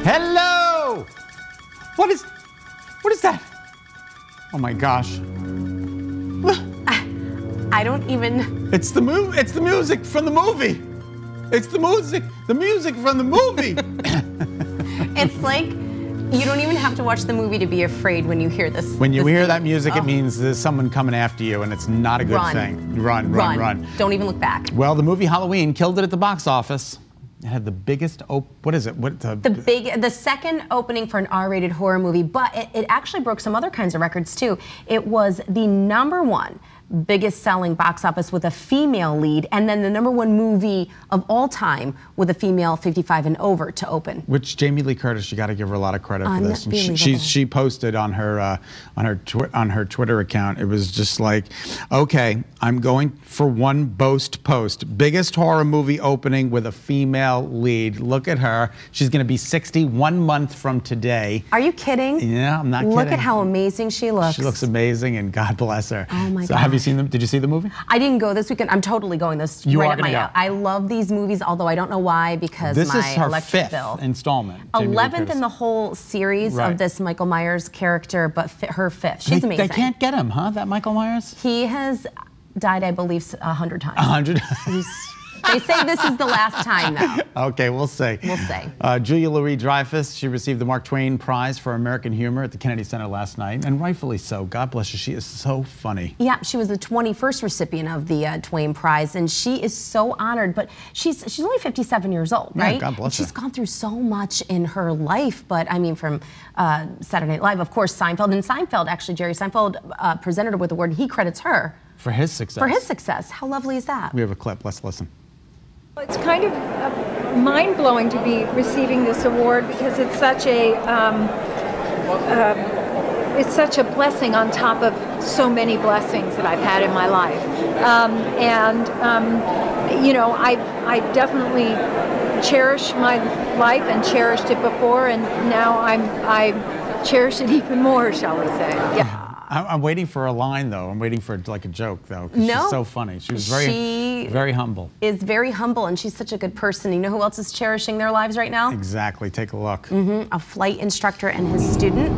Hello! What is that? Oh my gosh. I don't even... It's the music from the movie. It's the music from the movie. It's like you don't even have to watch the movie to be afraid when you hear this. When you hear that music, it means there's someone coming after you, and it's not a good thing. Run. Don't even look back. Well, the movie Halloween killed it at the box office. It had the biggest, what is it? The second opening for an R-rated horror movie, but it actually broke some other kinds of records too. It was the #1 biggest selling box office with a female lead, and then the #1 movie of all time with a female 55 and over to open. Which Jamie Lee Curtis, you got to give her a lot of credit for this. And she posted on her Twitter account. It was just like, okay, I'm going for one boast post. Biggest horror movie opening with a female lead. Look at her. She's going to be 60 1 month from today. Are you kidding? Yeah, I'm not kidding. Look at how amazing she looks. She looks amazing, and God bless her. Oh my God. Have you seen them? Did you see the movie? I didn't go this weekend. I'm totally going this. You right are up my alley. I love these movies, although I don't know why, because this my is her electric 5th bill. installment. 11th in the whole series of this Michael Myers character, but her 5th. She's amazing. They can't get him, huh? That Michael Myers? He has died, I believe, 100 times. 100? They say this is the last time, though. Okay, we'll see. We'll see. Julia Louis-Dreyfus, she received the Mark Twain Prize for American Humor at the Kennedy Center last night, and rightfully so. God bless her. She is so funny. Yeah, she was the 21st recipient of the Twain Prize, and she is so honored. But she's only 57 years old, right? Yeah, God bless her. She's gone through so much in her life, but I mean, from Saturday Night Live, of course, Seinfeld, and Seinfeld, actually, Jerry Seinfeld presented her with the award, and he credits her for his success. For his success. How lovely is that? We have a clip. Let's listen. It's kind of mind-blowing to be receiving this award because it's such a blessing on top of so many blessings that I've had in my life. You know, I definitely cherish my life and cherished it before, and now I cherish it even more, shall we say? Yeah. I'm waiting for a line, though. I'm waiting for like a joke, though, because she's so funny. She was very humble. Is very humble, and she's such a good person. You know who else is cherishing their lives right now? Exactly. Take a look. A flight instructor and his student.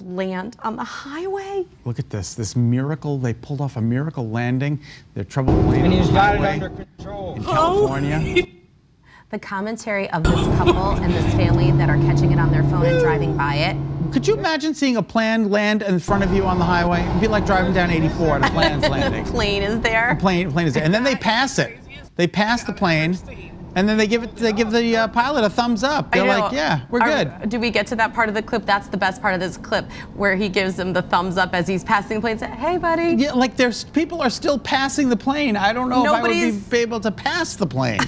Land on the highway. Look at this miracle. They pulled off a miracle landing. They're trouble landing. And he's got it under control. In California. The commentary of this couple and this family that are catching it on their phone and driving by it. Could you imagine seeing a plane land in front of you on the highway? It'd be like driving down 84 and a plane's landing. The plane is there. The plane is there. And then they pass it. They pass the plane, and then they give the pilot a thumbs up. They're like, yeah, we're good. Do we get to that part of the clip? That's the best part of this clip, where he gives them the thumbs up as he's passing the plane. Say, hey, buddy. Yeah, like people are still passing the plane. I don't know if I would be able to pass the plane.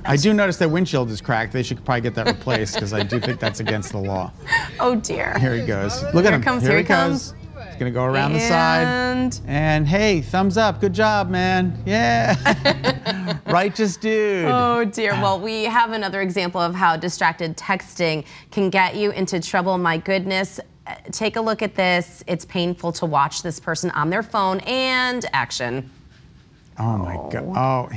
I do notice their windshield is cracked. They should probably get that replaced, because I do think that's against the law. Oh, dear. Here he goes. Look at him. Here he comes. He's going to go around the side. And hey, thumbs up. Good job, man. Yeah. Righteous dude. Oh, dear. Well, we have another example of how distracted texting can get you into trouble. My goodness. Take a look at this. It's painful to watch this person on their phone, and action. Oh my God!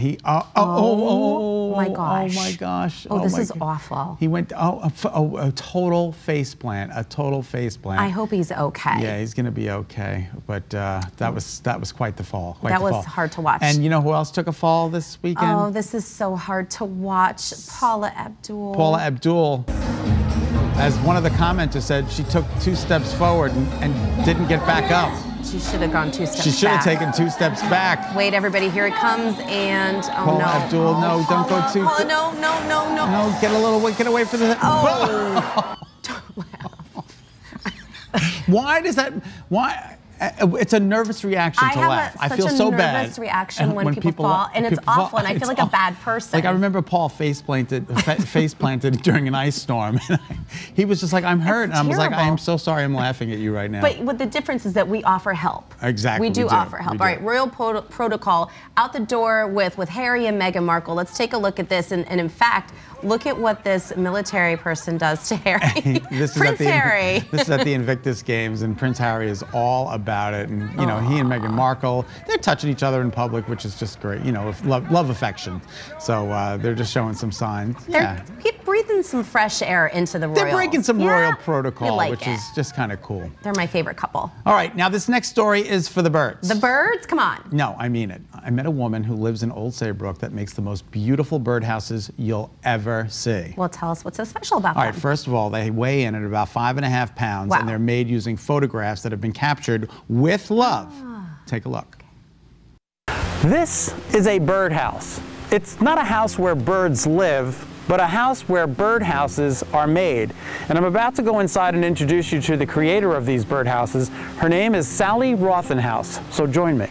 Oh my gosh! Oh my gosh! Oh, this is awful. He went a total face plant. A total face plant. I hope he's okay. Yeah, he's gonna be okay. But that was quite the fall. That was hard to watch. And you know who else took a fall this weekend? Oh, this is so hard to watch. Paula Abdul. Paula Abdul. As one of the commenters said, she took 2 steps forward and didn't get back up. She should have gone 2 steps back. She should have taken 2 steps back. Wait, everybody, here it comes, and Paula Abdul, no, don't go too. Paula, no. No, get away from the. Oh. Why does that? Why? It's a nervous reaction to laugh. I feel so bad. I have a nervous reaction when people fall, and it's awful, and I feel like a bad person. Like, I remember Paul face planted during an ice storm. He was just like, I'm hurt. And I was like, I am so sorry, I'm laughing at you right now. But what the difference is that we offer help. Exactly. We do offer help. All right, royal protocol out the door with Harry and Meghan Markle. Let's take a look at this. And in fact, look at what this military person does to Harry. Prince Harry. This is at the Invictus Games, and Prince Harry is all about it. And, you know, he and Meghan Markle, they're touching each other in public, which is just great. You know, love affection. So they're just showing some signs. They're breathing some fresh air into the royals. They're breaking some royal protocol, like which is just kind of cool. They're my favorite couple. All right, now this next story is for the birds. The birds? Come on. No, I mean it. I met a woman who lives in Old Saybrook that makes the most beautiful birdhouses you'll ever see. Well, tell us what's so special about them. All right, first of all, they weigh in at about 5.5 pounds, and they're made using photographs that have been captured with love. Take a look. This is a birdhouse. It's not a house where birds live, but a house where birdhouses are made. And I'm about to go inside and introduce you to the creator of these birdhouses. Her name is Sally Rothenhaus, so join me.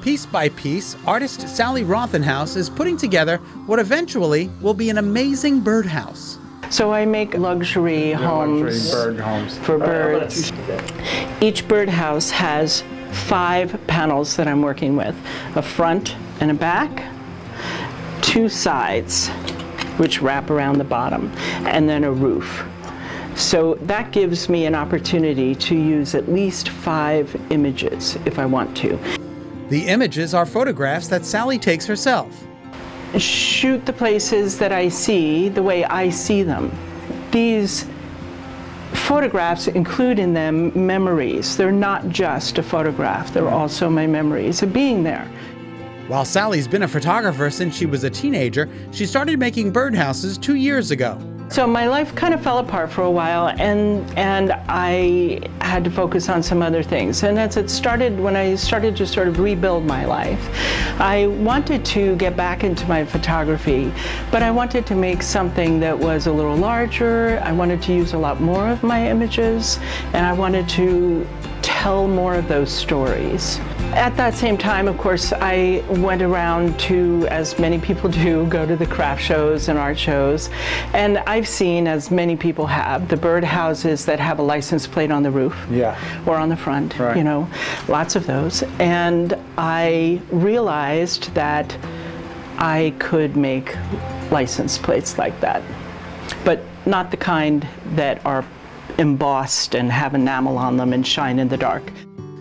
Piece by piece, artist Sally Rothenhaus is putting together what eventually will be an amazing birdhouse. So I make luxury homes for birds. Each birdhouse has 5 panels that I'm working with, a front and a back, 2 sides, which wrap around the bottom, and then a roof. So that gives me an opportunity to use at least 5 images if I want to. The images are photographs that Sally takes herself. Shoot the places that I see the way I see them. These photographs include in them memories. They're not just a photograph, they're also my memories of being there. While Sally's been a photographer since she was a teenager, she started making birdhouses 2 years ago. So my life kind of fell apart for a while, and I had to focus on some other things. And as it started, when I started to sort of rebuild my life, I wanted to get back into my photography, but I wanted to make something that was a little larger. I wanted to use a lot more of my images, and I wanted to tell more of those stories. At that same time, of course, I went around to, as many people do, go to the craft shows and art shows. And I've seen, as many people have, the birdhouses that have a license plate on the roof or on the front, you know, lots of those. And I realized that I could make license plates like that, but not the kind that are embossed and have enamel on them and shine in the dark.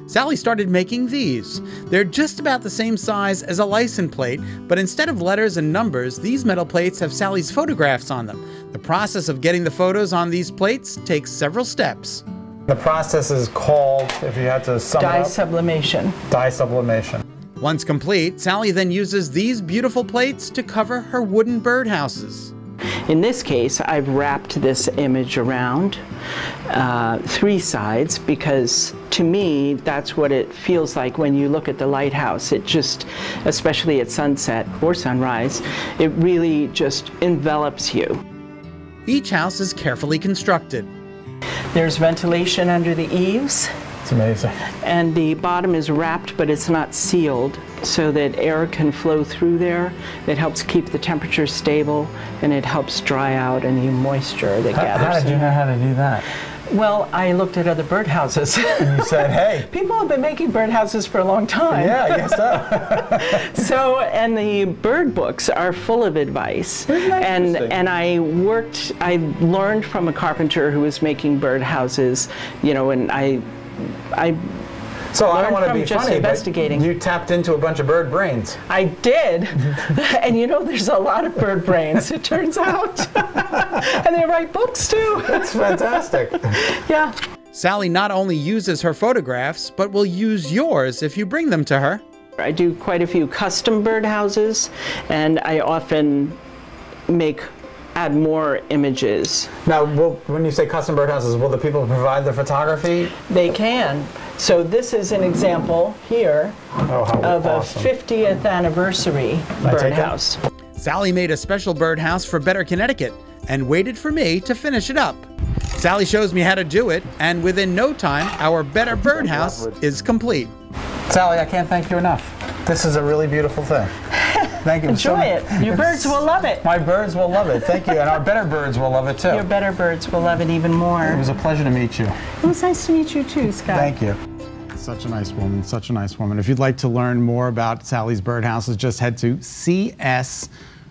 Sally started making these. They're just about the same size as a license plate, but instead of letters and numbers, these metal plates have Sally's photographs on them. The process of getting the photos on these plates takes several steps. The process is called, if you had to sum it up, Dye sublimation. dye sublimation. Once complete, Sally then uses these beautiful plates to cover her wooden birdhouses. In this case, I've wrapped this image around 3 sides because, to me, that's what it feels like when you look at the lighthouse. It just, especially at sunset or sunrise, it really just envelops you. Each house is carefully constructed. There's ventilation under the eaves. It's amazing. And the bottom is wrapped, but it's not sealed, so that air can flow through there. It helps keep the temperature stable, and it helps dry out any moisture that gathers. How did you know how to do that? Well, I looked at other birdhouses. And you said, hey. People have been making birdhouses for a long time. Yeah, I guess so. So, and the bird books are full of advice. And I learned from a carpenter who was making birdhouses, you know, and So I don't want to be just funny, investigating. but you tapped into a bunch of bird brains. I did. And you know, there's a lot of bird brains, it turns out. And they write books too. That's fantastic. Yeah. Sally not only uses her photographs, but will use yours if you bring them to her. I do quite a few custom birdhouses, and I often add more images. Now, when you say custom birdhouses, will the people provide the photography? They can. So this is an example here of awesome. a 50th anniversary birdhouse. Sally made a special birdhouse for Better Connecticut and waited for me to finish it up. Sally shows me how to do it, and within no time, our Better Birdhouse is complete. Sally, I can't thank you enough. This is a really beautiful thing. Thank you. Enjoy it. Your birds will love it. My birds will love it. Thank you. And our better birds will love it too. Your better birds will love it even more. It was a pleasure to meet you. It was nice to meet you too, Scott. Thank you. Such a nice woman, such a nice woman. If you'd like to learn more about Sally's birdhouses, just head to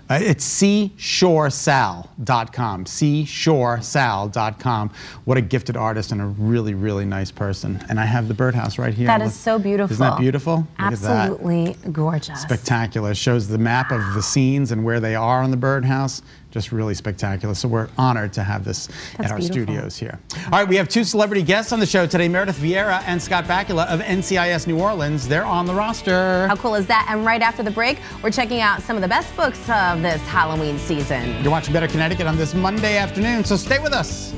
it's seashoresal.com, seashoresal.com. What a gifted artist and a really, really nice person. And I have the birdhouse right here. That is so beautiful. Isn't that beautiful? Absolutely gorgeous. Spectacular. Shows the map of the scenes and where they are on the birdhouse. just really spectacular. So we're honored to have this at our studios here. All right, we have 2 celebrity guests on the show today, Meredith Vieira and Scott Bakula of NCIS New Orleans. They're on the roster. How cool is that? And right after the break, we're checking out some of the best books of this Halloween season. You're watching Better Connecticut on this Monday afternoon, so stay with us.